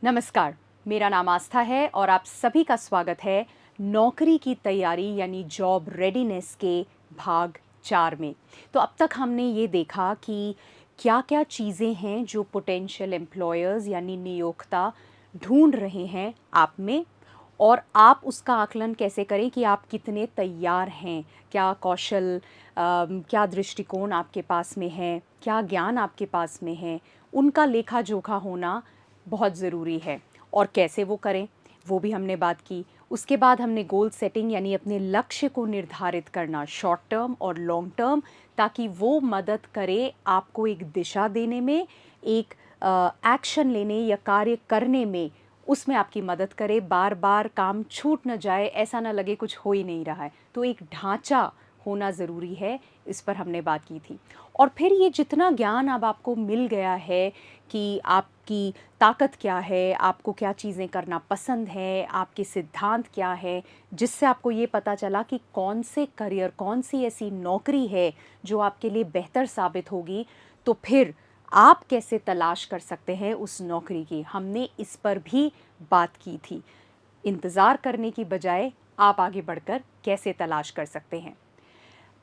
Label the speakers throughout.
Speaker 1: नमस्कार, मेरा नाम आस्था है और आप सभी का स्वागत है नौकरी की तैयारी यानी जॉब रेडीनेस के भाग 4 में। तो अब तक हमने ये देखा कि क्या-क्या चीज़ें हैं जो पोटेंशियल एम्प्लॉयर्स यानी नियोक्ता ढूँढ रहे हैं आप में और आप उसका आकलन कैसे करें कि आप कितने तैयार हैं। क्या कौशल क्या दृष्टिकोण आपके पास में है, क्या ज्ञान आपके पास में है, उनका लेखा-जोखा होना बहुत ज़रूरी है और कैसे वो करें वो भी हमने बात की। उसके बाद हमने गोल सेटिंग यानी अपने लक्ष्य को निर्धारित करना शॉर्ट टर्म और लॉन्ग टर्म, ताकि वो मदद करे आपको एक दिशा देने में, एक एक्शन लेने या कार्य करने में, उसमें आपकी मदद करे, बार बार काम छूट न जाए, ऐसा ना लगे कुछ हो ही नहीं रहा है। तो एक ढांचा होना ज़रूरी है, इस पर हमने बात की थी। और फिर ये जितना ज्ञान अब आपको मिल गया है कि आपकी ताकत क्या है, आपको क्या चीज़ें करना पसंद है, आपके सिद्धांत क्या है, जिससे आपको ये पता चला कि कौन से करियर, कौन सी ऐसी नौकरी है जो आपके लिए बेहतर साबित होगी, तो फिर आप कैसे तलाश कर सकते हैं उस नौकरी की। हमने इस पर भी बात की थी। इंतज़ार करने की बजाय आप आगे बढ़कर कैसे तलाश कर सकते हैं।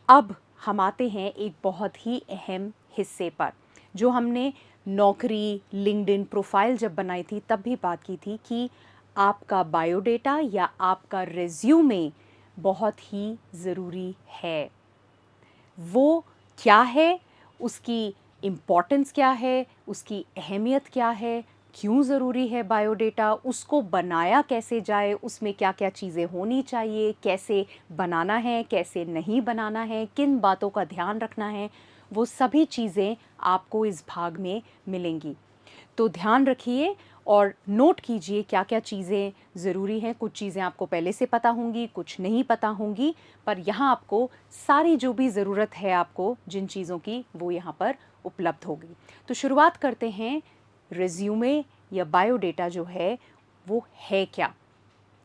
Speaker 1: अब हम आते हैं एक बहुत ही अहम हिस्से पर, जो हमने नौकरी लिंक्डइन प्रोफाइल जब बनाई थी तब भी बात की थी कि आपका बायोडेटा या आपका रिज्यूमे बहुत ही ज़रूरी है। वो क्या है, उसकी इम्पोर्टेंस क्या है, उसकी अहमियत क्या है, क्यों ज़रूरी है बायोडेटा, उसको बनाया कैसे जाए, उसमें क्या-क्या चीज़ें होनी चाहिए, कैसे बनाना है, कैसे नहीं बनाना है, किन बातों का ध्यान रखना है, वो सभी चीज़ें आपको इस भाग में मिलेंगी। तो ध्यान रखिए और नोट कीजिए क्या-क्या चीज़ें ज़रूरी हैं। कुछ चीज़ें आपको पहले से पता होंगी, कुछ नहीं पता होंगी, पर यहाँ आपको सारी जो भी ज़रूरत है आपको जिन चीज़ों की, वो यहाँ पर उपलब्ध होगी। तो शुरुआत करते हैं, रिज्यूमे या बायोडेटा जो है वो है क्या?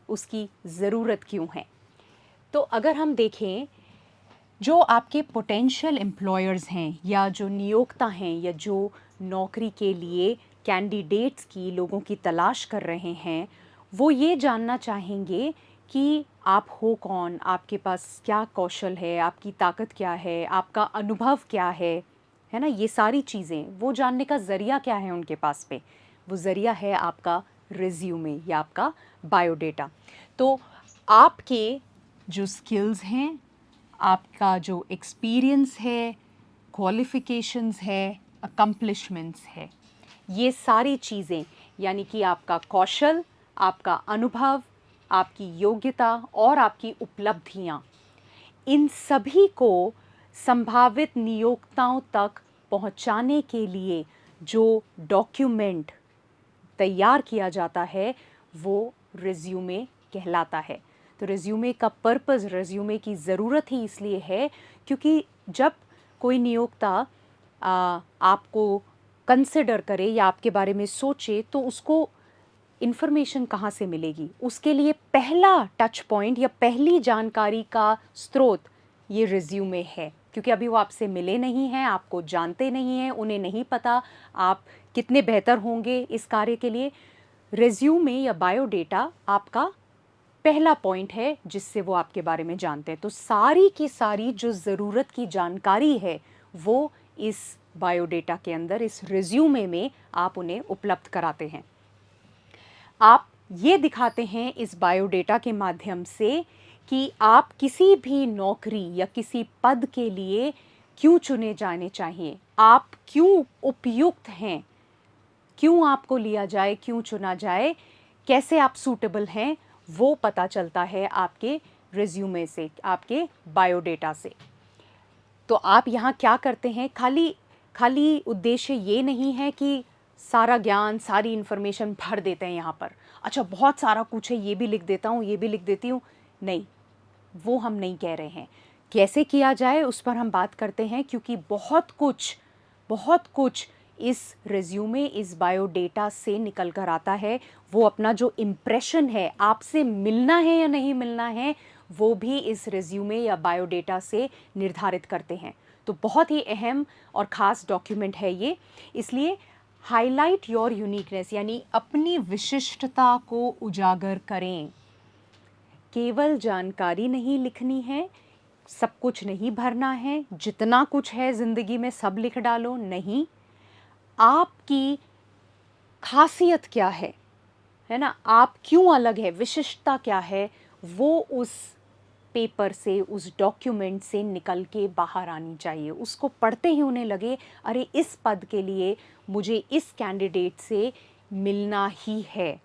Speaker 1: उसकी ज़रूरत क्यों है? तो अगर हम देखें, जो आपके पोटेंशियल एम्प्लॉयर्स हैं या जो नियोक्ता हैं या जो नौकरी के लिए कैंडिडेट्स की लोगों की तलाश कर रहे हैं, वो ये जानना चाहेंगे कि आप हो कौन, आपके पास क्या कौशल है, आपकी ताकत क्या है, आपका अनुभव क्या है ना? ये सारी चीज़ें वो जानने का ज़रिया क्या है उनके पास पे? वो ज़रिया है आपका रिज्यूमे या आपका बायोडेटा। तो आपके जो स्किल्स हैं, आपका जो एक्सपीरियंस है, क्वालिफ़िकेशंस है, अकम्प्लिशमेंट्स है, ये सारी चीज़ें यानी कि आपका कौशल, आपका अनुभव, आपकी योग्यता और आपकी उपलब्धियाँ, इन सभी को संभावित नियोक्ताओं तक पहुँचाने के लिए जो डॉक्यूमेंट तैयार किया जाता है, वो रिज्यूमे कहलाता है। तो रिज्यूमे का पर्पज़, रिज्यूमे की ज़रूरत ही इसलिए है क्योंकि जब कोई नियोक्ता आपको कंसिडर करे या आपके बारे में सोचे, तो उसको इन्फॉर्मेशन कहाँ से मिलेगी? उसके लिए पहला टच पॉइंट या पहली जानकारी का स्रोत ये रिज्यूमे है, क्योंकि अभी वो आपसे मिले नहीं हैं, आपको जानते नहीं हैं, उन्हें नहीं पता आप कितने बेहतर होंगे इस कार्य के लिए। रिज्यूमे या बायोडेटा आपका पहला पॉइंट है जिससे वो आपके बारे में जानते हैं। तो सारी की सारी जो ज़रूरत की जानकारी है, वो इस बायोडेटा के अंदर, इस रिज्यूमे में आप उन्हें उपलब्ध कराते हैं। आप ये दिखाते हैं इस बायोडेटा के माध्यम से कि आप किसी भी नौकरी या किसी पद के लिए क्यों चुने जाने चाहिए, आप क्यों उपयुक्त हैं, क्यों आपको लिया जाए, क्यों चुना जाए, कैसे आप सूटेबल हैं, वो पता चलता है आपके रिज्यूमे से, आपके बायोडेटा से। तो आप यहाँ क्या करते हैं, खाली उद्देश्य ये नहीं है कि सारा ज्ञान, सारी इन्फॉर्मेशन भर देते हैं यहाँ पर। अच्छा, बहुत सारा कुछ है, ये भी लिख देता हूँ, ये भी लिख देती हूँ। नहीं, वो हम नहीं कह रहे हैं। कैसे किया जाए उस पर हम बात करते हैं, क्योंकि बहुत कुछ इस रिज्यूमे, इस बायोडेटा से निकल कर आता है। वो अपना जो इम्प्रेशन है, आपसे मिलना है या नहीं मिलना है, वो भी इस रिज्यूमे या बायोडेटा से निर्धारित करते हैं। तो बहुत ही अहम और ख़ास डॉक्यूमेंट है ये। इसलिए हाईलाइट योर यूनिकनेस यानी अपनी विशिष्टता को उजागर करें। केवल जानकारी नहीं लिखनी है, सब कुछ नहीं भरना है, जितना कुछ है ज़िंदगी में सब लिख डालो, नहीं। आपकी खासियत क्या है ना, आप क्यों अलग है, विशिष्टता क्या है, वो उस पेपर से, उस डॉक्यूमेंट से निकल के बाहर आनी चाहिए। उसको पढ़ते ही उन्हें लगे अरे इस पद के लिए मुझे इस कैंडिडेट से मिलना ही है,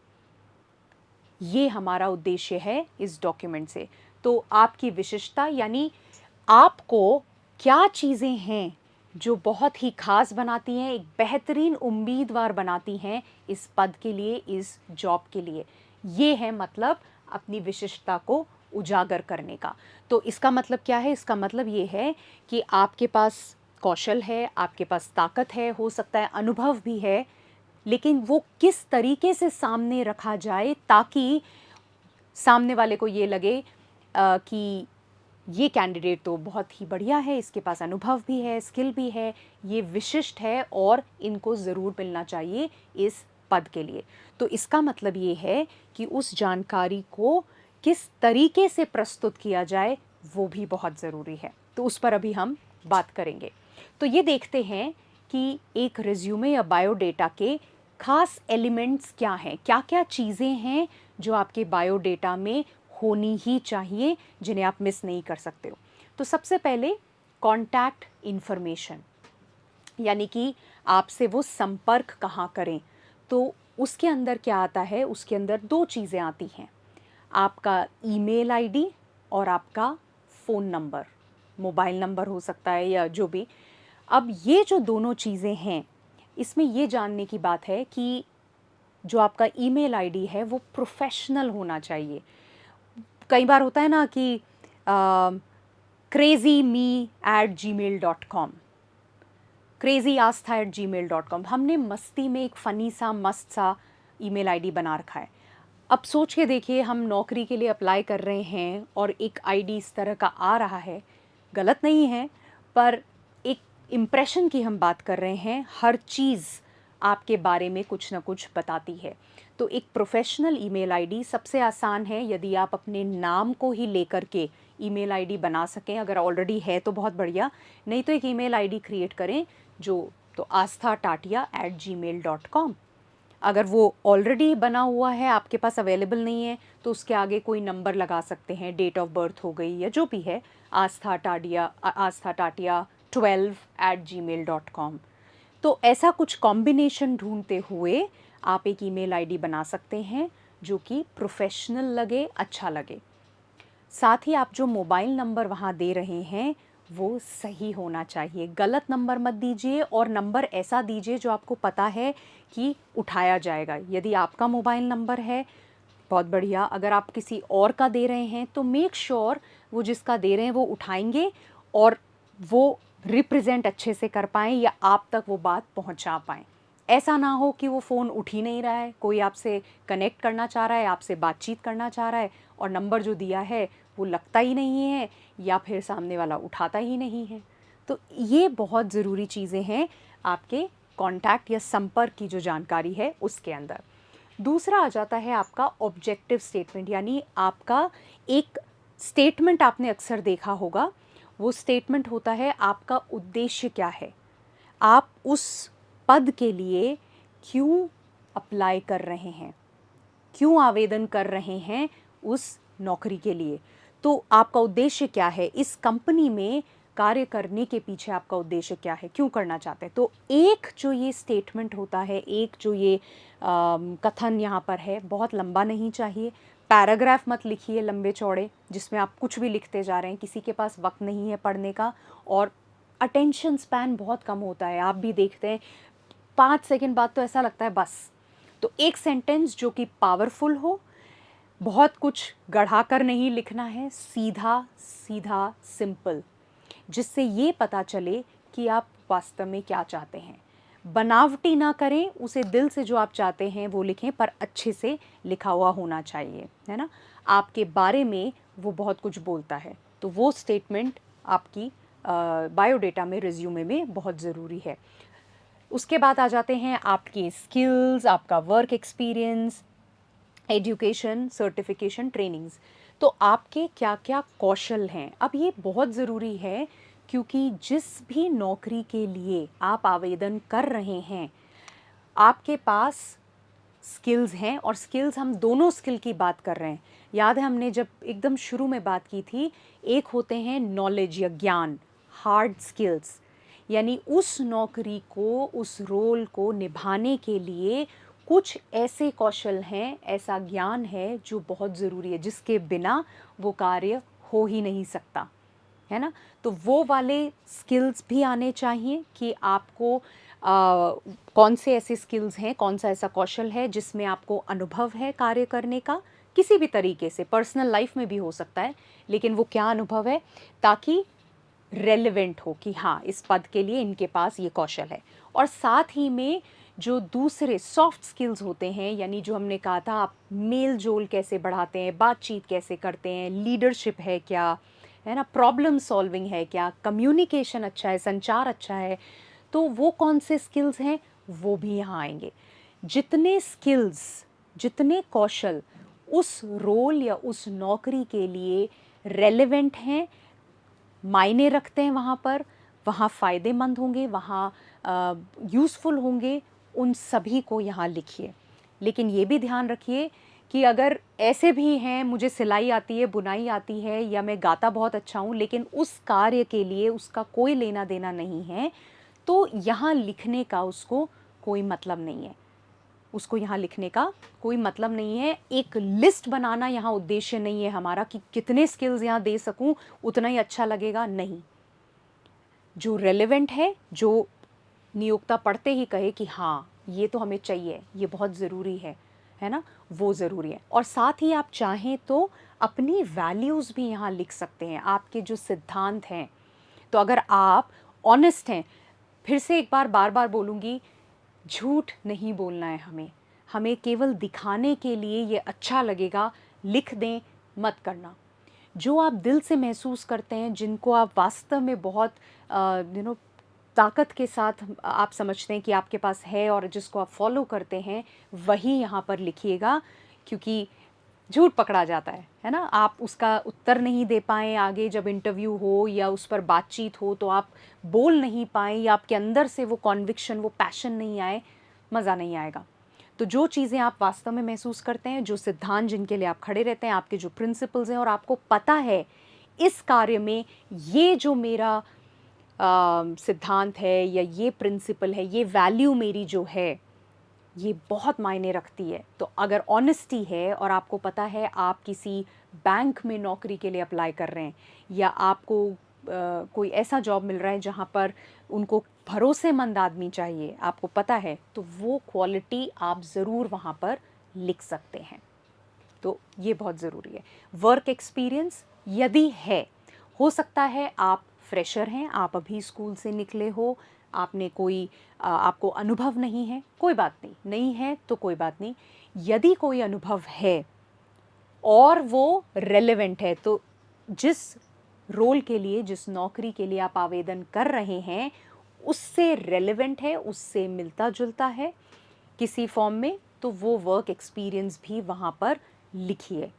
Speaker 1: ये हमारा उद्देश्य है इस डॉक्यूमेंट से। तो आपकी विशिष्टता यानी आपको क्या चीज़ें हैं जो बहुत ही खास बनाती हैं, एक बेहतरीन उम्मीदवार बनाती हैं इस पद के लिए, इस जॉब के लिए, ये है मतलब अपनी विशिष्टता को उजागर करने का। तो इसका मतलब क्या है? इसका मतलब ये है कि आपके पास कौशल है, आपके पास ताकत है, हो सकता है अनुभव भी है, लेकिन वो किस तरीके से सामने रखा जाए ताकि सामने वाले को ये लगे कि ये कैंडिडेट तो बहुत ही बढ़िया है, इसके पास अनुभव भी है, स्किल भी है, ये विशिष्ट है और इनको ज़रूर मिलना चाहिए इस पद के लिए। तो इसका मतलब ये है कि उस जानकारी को किस तरीके से प्रस्तुत किया जाए वो भी बहुत ज़रूरी है। तो उस पर अभी हम बात करेंगे। तो ये देखते हैं कि एक रिज्यूमे या बायोडेटा के खास एलिमेंट्स क्या हैं, क्या क्या चीज़ें हैं जो आपके बायोडेटा में होनी ही चाहिए, जिन्हें आप मिस नहीं कर सकते हो। तो सबसे पहले कॉन्टैक्ट इन्फॉर्मेशन, यानी कि आपसे वो संपर्क कहाँ करें। तो उसके अंदर क्या आता है? उसके अंदर दो चीज़ें आती हैं, आपका ईमेल आईडी और आपका फ़ोन नंबर, मोबाइल नंबर हो सकता है या जो भी। अब ये जो दोनों चीज़ें हैं, इसमें ये जानने की बात है कि जो आपका ईमेल आईडी है वो प्रोफेशनल होना चाहिए। कई बार होता है ना कि crazyme@gmail.com, crazyastha@gmail.com, हमने मस्ती में एक फ़नी सा मस्त सा ईमेल आईडी बना रखा है। अब सोच के देखिए, हम नौकरी के लिए अप्लाई कर रहे हैं और एक आईडी इस तरह का आ रहा है, गलत नहीं है, पर एक इम्प्रेशन की हम बात कर रहे हैं, हर चीज़ आपके बारे में कुछ ना कुछ बताती है। तो एक प्रोफेशनल ईमेल आईडी सबसे आसान है, यदि आप अपने नाम को ही लेकर के ईमेल आईडी बना सकें, अगर ऑलरेडी है तो बहुत बढ़िया, नहीं तो एक ईमेल आईडी क्रिएट करें जो, तो astha.tatia@gmail.com। अगर वो ऑलरेडी बना हुआ है, आपके पास अवेलेबल नहीं है, तो उसके आगे कोई नंबर लगा सकते हैं, डेट ऑफ बर्थ हो गई या जो भी है, astha.tatia12@gmail.com। तो ऐसा कुछ कॉम्बिनेशन ढूंढते हुए आप एक ईमेल आईडी बना सकते हैं जो कि प्रोफेशनल लगे, अच्छा लगे। साथ ही आप जो मोबाइल नंबर वहाँ दे रहे हैं वो सही होना चाहिए, गलत नंबर मत दीजिए, और नंबर ऐसा दीजिए जो आपको पता है कि उठाया जाएगा। यदि आपका मोबाइल नंबर है, बहुत बढ़िया, अगर आप किसी और का दे रहे हैं तो मेक श्योर वो जिसका दे रहे हैं वो उठाएंगे और वो रिप्रेजेंट अच्छे से कर पाएँ या आप तक वो बात पहुंचा पाएँ। ऐसा ना हो कि वो फ़ोन उठ ही नहीं रहा है, कोई आपसे कनेक्ट करना चाह रहा है, आपसे बातचीत करना चाह रहा है और नंबर जो दिया है वो लगता ही नहीं है या फिर सामने वाला उठाता ही नहीं है। तो ये बहुत ज़रूरी चीज़ें हैं आपके कॉन्टैक्ट या संपर्क की जो जानकारी है उसके अंदर। दूसरा आ जाता है आपका ऑब्जेक्टिव स्टेटमेंट, यानी आपका एक स्टेटमेंट आपने अक्सर देखा होगा, वो स्टेटमेंट होता है आपका उद्देश्य क्या है, आप उस पद के लिए क्यों अप्लाई कर रहे हैं, क्यों आवेदन कर रहे हैं उस नौकरी के लिए। तो आपका उद्देश्य क्या है, इस कंपनी में कार्य करने के पीछे आपका उद्देश्य क्या है, क्यों करना चाहते हैं। तो एक जो ये स्टेटमेंट होता है, एक जो ये कथन यहाँ पर है, बहुत लंबा नहीं चाहिए, पैराग्राफ मत लिखिए लंबे चौड़े जिसमें आप कुछ भी लिखते जा रहे हैं, किसी के पास वक्त नहीं है पढ़ने का और अटेंशन स्पैन बहुत कम होता है। आप भी देखते हैं 5 सेकंड बाद तो ऐसा लगता है बस। तो एक सेंटेंस जो कि पावरफुल हो, बहुत कुछ गढ़ा कर नहीं लिखना है, सीधा सीधा सिंपल, जिससे ये पता चले कि आप वास्तव में क्या चाहते हैं। बनावटी ना करें, उसे दिल से जो आप चाहते हैं वो लिखें, पर अच्छे से लिखा हुआ होना चाहिए, है ना। आपके बारे में वो बहुत कुछ बोलता है, तो वो स्टेटमेंट आपकी बायोडेटा में, रिज्यूमे में बहुत ज़रूरी है। उसके बाद आ जाते हैं आपके स्किल्स, आपका work experience, education, certification, trainings. तो आपके क्या क्या कौशल हैं, अब ये बहुत ज़रूरी है क्योंकि जिस भी नौकरी के लिए आप आवेदन कर रहे हैं आपके पास स्किल्स हैं, और स्किल्स हम दोनों स्किल की बात कर रहे हैं। याद है हमने जब एकदम शुरू में बात की थी, एक होते हैं नॉलेज या ज्ञान, हार्ड स्किल्स, यानी उस नौकरी को, उस रोल को निभाने के लिए कुछ ऐसे कौशल हैं, ऐसा ज्ञान है जो बहुत ज़रूरी है, जिसके बिना वो कार्य हो ही नहीं सकता, है ना। तो वो वाले स्किल्स भी आने चाहिए कि आपको कौन से ऐसे स्किल्स हैं, कौन सा ऐसा कौशल है जिसमें आपको अनुभव है कार्य करने का, किसी भी तरीके से, पर्सनल लाइफ में भी हो सकता है, लेकिन वो क्या अनुभव है, ताकि रेलेवेंट हो कि हाँ इस पद के लिए इनके पास ये कौशल है। और साथ ही में जो दूसरे सॉफ्ट स्किल्स होते हैं, यानी जो हमने कहा था आप मेल जोल कैसे बढ़ाते हैं, बातचीत कैसे करते हैं, लीडरशिप है क्या, है ना, प्रॉब्लम सॉल्विंग है क्या, कम्युनिकेशन अच्छा है, संचार अच्छा है, तो वो कौन से स्किल्स हैं वो भी यहाँ आएंगे। जितने स्किल्स, जितने कौशल उस रोल या उस नौकरी के लिए रेलेवेंट हैं, मायने रखते हैं वहाँ फ़ायदेमंद होंगे, वहाँ यूज़फुल होंगे, उन सभी को यहाँ लिखिए। लेकिन ये भी ध्यान रखिए कि अगर ऐसे भी हैं, मुझे सिलाई आती है, बुनाई आती है, या मैं गाता बहुत अच्छा हूँ, लेकिन उस कार्य के लिए उसका कोई लेना देना नहीं है, तो यहाँ लिखने का उसको कोई मतलब नहीं है। उसको यहाँ लिखने का कोई मतलब नहीं है। एक लिस्ट बनाना यहाँ उद्देश्य नहीं है हमारा कि कितने स्किल्स यहाँ दे सकूँ, उतना ही अच्छा लगेगा, नहीं। जो रेलेवेंट है, जो नियोक्ता पढ़ते ही कहे कि हाँ ये तो हमें चाहिए, ये बहुत ज़रूरी है ना, वो ज़रूरी है। और साथ ही आप चाहें तो अपनी वैल्यूज़ भी यहाँ लिख सकते हैं, आपके जो सिद्धांत हैं। तो अगर आप ऑनेस्ट हैं, फिर से एक बार बार बार बोलूँगी, झूठ नहीं बोलना है हमें, हमें केवल दिखाने के लिए ये अच्छा लगेगा लिख दें मत करना। जो आप दिल से महसूस करते हैं, जिनको आप वास्तव में बहुत ताकत के साथ आप समझते हैं कि आपके पास है और जिसको आप फॉलो करते हैं, वही यहाँ पर लिखिएगा, क्योंकि झूठ पकड़ा जाता है ना। आप उसका उत्तर नहीं दे पाएँ आगे, जब इंटरव्यू हो या उस पर बातचीत हो, तो आप बोल नहीं पाएँ, या आपके अंदर से वो कॉन्विक्शन, वो पैशन नहीं आए, मज़ा नहीं आएगा। तो जो चीज़ें आप वास्तव में महसूस करते हैं, जो सिद्धांत जिनके लिए आप खड़े रहते हैं, आपके जो प्रिंसिपल्स हैं, और आपको पता है इस कार्य में ये जो मेरा सिद्धांत है या ये प्रिंसिपल है, ये वैल्यू मेरी जो है, ये बहुत मायने रखती है। तो अगर ऑनेस्टी है और आपको पता है आप किसी बैंक में नौकरी के लिए अप्लाई कर रहे हैं, या आपको कोई ऐसा जॉब मिल रहा है जहाँ पर उनको भरोसेमंद आदमी चाहिए, आपको पता है, तो वो क्वालिटी आप ज़रूर वहाँ पर लिख सकते हैं। तो ये बहुत ज़रूरी है। वर्क एक्सपीरियंस यदि है, हो सकता है आप फ्रेशर हैं, आप अभी स्कूल से निकले हो, आपने कोई आपको अनुभव नहीं है, कोई बात नहीं, नहीं है तो कोई बात नहीं। यदि कोई अनुभव है और वो रेलेवेंट है, तो जिस रोल के लिए, जिस नौकरी के लिए आप आवेदन कर रहे हैं, उससे रेलेवेंट है, उससे मिलता जुलता है किसी फॉर्म में, तो वो वर्क एक्सपीरियंस भी वहाँ पर लिखिए।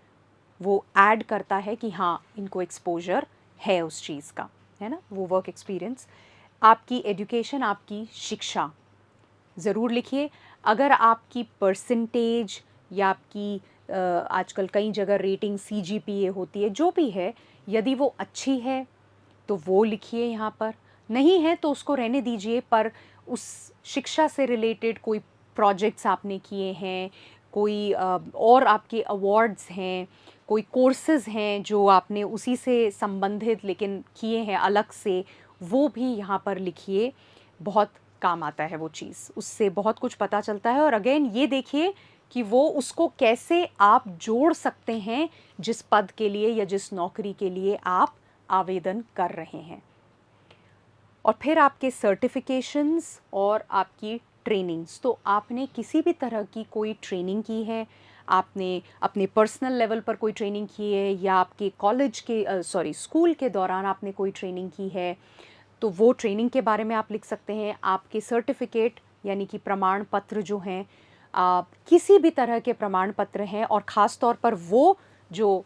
Speaker 1: वो ऐड करता है कि हाँ इनको एक्सपोजर है उस चीज़ का, है ना, वो वर्क एक्सपीरियंस। आपकी एजुकेशन, आपकी शिक्षा ज़रूर लिखिए। अगर आपकी परसेंटेज या आपकी आजकल कई जगह रेटिंग सीजीपीए होती है, जो भी है, यदि वो अच्छी है तो वो लिखिए यहाँ पर, नहीं है तो उसको रहने दीजिए। पर उस शिक्षा से रिलेटेड कोई प्रोजेक्ट्स आपने किए हैं, कोई और आपके अवार्ड्स हैं, कोई कोर्सेज़ हैं जो आपने उसी से संबंधित लेकिन किए हैं अलग से, वो भी यहाँ पर लिखिए। बहुत काम आता है वो चीज़, उससे बहुत कुछ पता चलता है। और अगेन ये देखिए कि वो उसको कैसे आप जोड़ सकते हैं जिस पद के लिए या जिस नौकरी के लिए आप आवेदन कर रहे हैं। और फिर आपके सर्टिफिकेशंस और आपकी ट्रेनिंग्स, तो आपने किसी भी तरह की कोई ट्रेनिंग की है, आपने अपने पर्सनल लेवल पर कोई ट्रेनिंग की है, या आपके कॉलेज के स्कूल के दौरान आपने कोई ट्रेनिंग की है, तो वो ट्रेनिंग के बारे में आप लिख सकते हैं। आपके सर्टिफिकेट यानी कि प्रमाण पत्र जो हैं, किसी भी तरह के प्रमाण पत्र हैं, और ख़ास तौर पर वो जो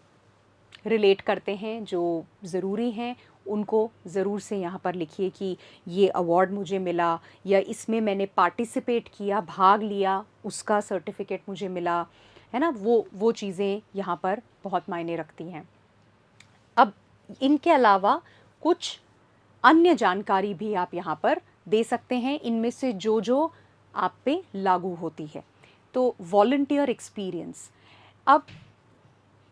Speaker 1: रिलेट करते हैं, जो ज़रूरी हैं, उनको ज़रूर से यहाँ पर लिखिए कि ये अवार्ड मुझे मिला, या इसमें मैंने पार्टिसिपेट किया, भाग लिया, उसका सर्टिफिकेट मुझे मिला, है ना। वो चीज़ें यहाँ पर बहुत मायने रखती हैं। अब इनके अलावा कुछ अन्य जानकारी भी आप यहाँ पर दे सकते हैं, इनमें से जो जो आप पे लागू होती है। तो वॉलंटियर एक्सपीरियंस, अब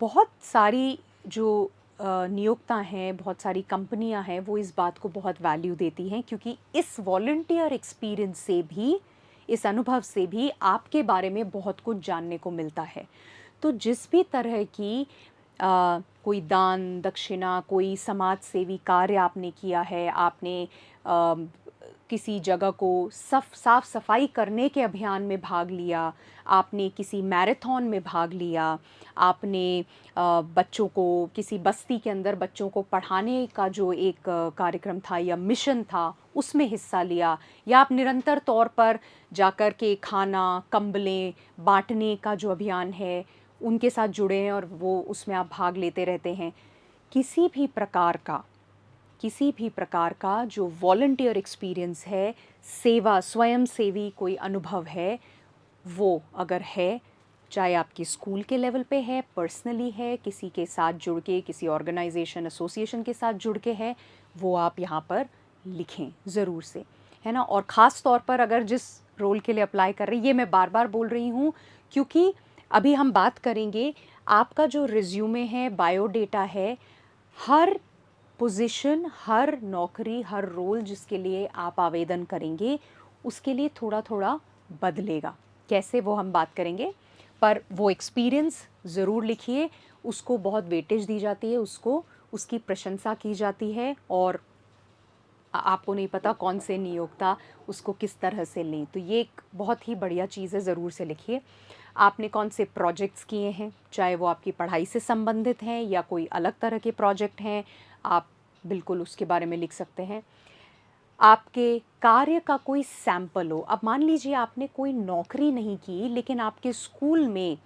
Speaker 1: बहुत सारी जो नियोक्ता हैं, बहुत सारी कंपनियां हैं, वो इस बात को बहुत वैल्यू देती हैं, क्योंकि इस वॉलंटियर एक्सपीरियंस से भी, इस अनुभव से भी आपके बारे में बहुत कुछ जानने को मिलता है। तो जिस भी तरह की कोई दान दक्षिणा, कोई समाज सेवी कार्य आपने किया है, आपने किसी जगह को साफ सफाई करने के अभियान में भाग लिया, आपने किसी मैराथन में भाग लिया, आपने बच्चों को किसी बस्ती के अंदर बच्चों को पढ़ाने का जो एक कार्यक्रम था या मिशन था, उसमें हिस्सा लिया, या आप निरंतर तौर पर जाकर के खाना कंबलें बांटने का जो अभियान है उनके साथ जुड़े हैं और वो उसमें आप भाग लेते रहते हैं। किसी भी प्रकार का जो वॉलंटियर एक्सपीरियंस है, सेवा, स्वयं सेवी कोई अनुभव है, वो अगर है, चाहे आपके स्कूल के लेवल पे है, पर्सनली है, किसी के साथ जुड़ के, किसी ऑर्गेनाइजेशन एसोसिएशन के साथ जुड़ के है, वो आप यहाँ पर लिखें ज़रूर से, है ना। और ख़ास तौर पर अगर जिस रोल के लिए अप्लाई कर रहे हैं, ये मैं बार बार बोल रही हूँ क्योंकि अभी हम बात करेंगे, आपका जो रिज्यूमे है, बायोडेटा है, हर पोजीशन, हर नौकरी, हर रोल जिसके लिए आप आवेदन करेंगे, उसके लिए थोड़ा थोड़ा बदलेगा। कैसे, वो हम बात करेंगे, पर वो एक्सपीरियंस ज़रूर लिखिए, उसको बहुत वेटेज दी जाती है, उसको उसकी प्रशंसा की जाती है, और आपको नहीं पता कौन से नियोक्ता उसको किस तरह से लें। तो ये एक बहुत ही बढ़िया चीज़ है, ज़रूर से लिखिए। आपने कौन से प्रोजेक्ट्स किए हैं, चाहे वो आपकी पढ़ाई से संबंधित हैं या कोई अलग तरह के प्रोजेक्ट हैं, आप बिल्कुल उसके बारे में लिख सकते हैं। आपके कार्य का कोई सैंपल हो। अब मान लीजिए आपने कोई नौकरी नहीं की, लेकिन आपके स्कूल में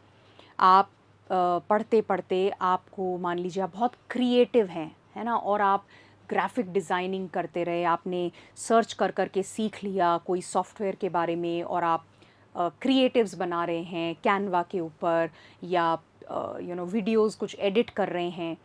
Speaker 1: आप पढ़ते पढ़ते आपको, मान लीजिए आप बहुत क्रिएटिव हैं, है ना, और आप ग्राफिक डिज़ाइनिंग करते रहे, आपने सर्च कर कर के सीख लिया कोई सॉफ्टवेयर के बारे में, और आप क्रिएटिव्स बना रहे हैं कैनवा के ऊपर, या वीडियोस कुछ एडिट कर रहे हैं।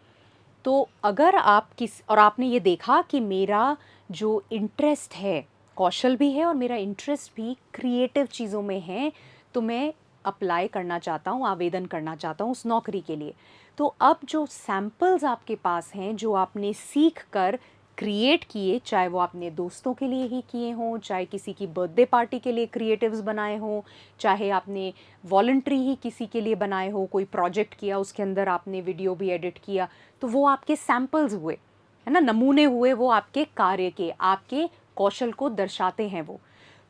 Speaker 1: तो अगर आप और आपने ये देखा कि मेरा जो इंटरेस्ट है, कौशल भी है और मेरा इंटरेस्ट भी क्रिएटिव चीज़ों में है, तो मैं अप्लाई करना चाहता हूँ, आवेदन करना चाहता हूँ उस नौकरी के लिए। तो अब जो सैम्पल्स आपके पास हैं, जो आपने सीख कर क्रिएट किए, चाहे वो आपने दोस्तों के लिए ही किए हों, चाहे किसी की बर्थडे पार्टी के लिए क्रिएटिव्स बनाए हों, चाहे आपने वॉलंटरी ही किसी के लिए बनाए हो, कोई प्रोजेक्ट किया, उसके अंदर आपने वीडियो भी एडिट किया, तो वो आपके सैम्पल्स हुए, है ना, नमूने हुए, वो आपके कार्य के, आपके कौशल को दर्शाते हैं वो।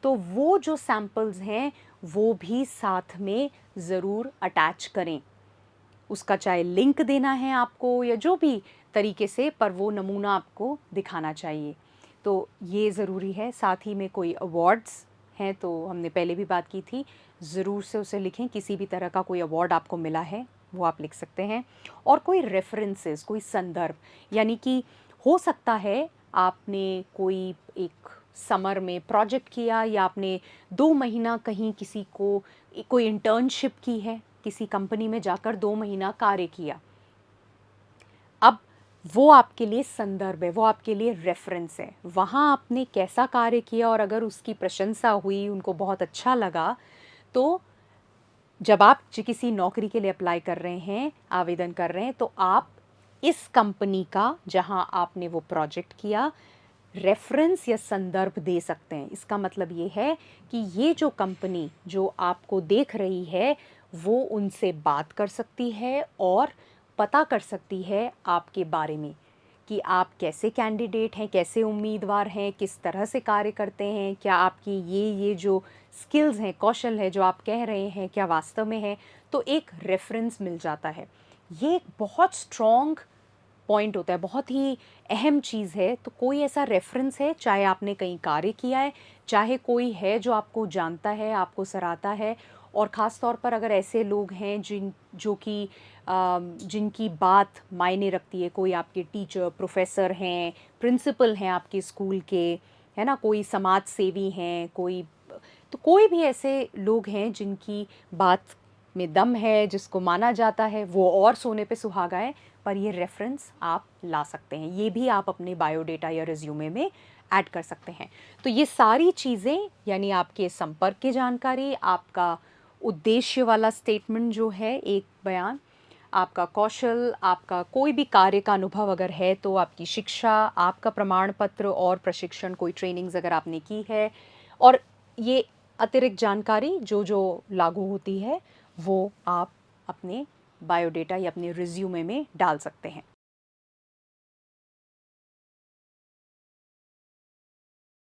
Speaker 1: तो वो जो सैम्पल्स हैं वो भी साथ में ज़रूर अटैच करें। उसका चाहे लिंक देना है आपको या जो भी तरीके से, पर वो नमूना आपको दिखाना चाहिए। तो ये ज़रूरी है। साथ ही में कोई अवार्ड्स हैं, तो हमने पहले भी बात की थी, ज़रूर से उसे लिखें। किसी भी तरह का कोई अवार्ड आपको मिला है वो आप लिख सकते हैं। और कोई रेफरेंसेस, कोई संदर्भ, यानी कि हो सकता है आपने कोई एक समर में प्रोजेक्ट किया, या आपने 2 महीना कहीं किसी को कोई इंटर्नशिप की है, किसी कंपनी में जाकर 2 महीना कार्य किया। अब वो आपके लिए संदर्भ है, वो आपके लिए रेफरेंस है। वहाँ आपने कैसा कार्य किया, और अगर उसकी प्रशंसा हुई, उनको बहुत अच्छा लगा, तो जब आप किसी नौकरी के लिए अप्लाई कर रहे हैं, आवेदन कर रहे हैं, तो आप इस कंपनी का, जहाँ आपने वो प्रोजेक्ट किया, रेफरेंस या संदर्भ दे सकते हैं। इसका मतलब ये है कि ये जो कंपनी जो आपको देख रही है, वो उनसे बात कर सकती है और पता कर सकती है आपके बारे में कि आप कैसे कैंडिडेट हैं, कैसे उम्मीदवार हैं, किस तरह से कार्य करते हैं, क्या आपकी ये जो स्किल्स हैं, कौशल है जो आप कह रहे हैं, क्या वास्तव में है। तो एक रेफरेंस मिल जाता है। ये एक बहुत स्ट्रॉन्ग पॉइंट होता है, बहुत ही अहम चीज़ है। तो कोई ऐसा रेफ़रेंस है, चाहे आपने कहीं कार्य किया है, चाहे कोई है जो आपको जानता है, आपको सराहता है, और ख़ास तौर पर अगर ऐसे लोग हैं जिनकी बात मायने रखती है, कोई आपके टीचर, प्रोफ़ेसर हैं, प्रिंसिपल हैं आपके स्कूल के, है ना? कोई समाज सेवी हैं, तो कोई भी ऐसे लोग हैं जिनकी बात में दम है, जिसको माना जाता है, वो और सोने पे सुहागा है, पर ये रेफ़रेंस आप ला सकते हैं। ये भी आप अपने बायोडेटा या रिज़्यूमे में ऐड कर सकते हैं। तो ये सारी चीज़ें, यानी आपके संपर्क की जानकारी, आपका उद्देश्य वाला स्टेटमेंट जो है, एक बयान, आपका कौशल, आपका कोई भी कार्य का अनुभव अगर है तो आपकी शिक्षा, आपका प्रमाण पत्र और प्रशिक्षण, कोई ट्रेनिंग्स अगर आपने की है, और ये अतिरिक्त जानकारी जो लागू होती है, वो आप अपने बायोडेटा या अपने रिज्यूमे में डाल सकते हैं।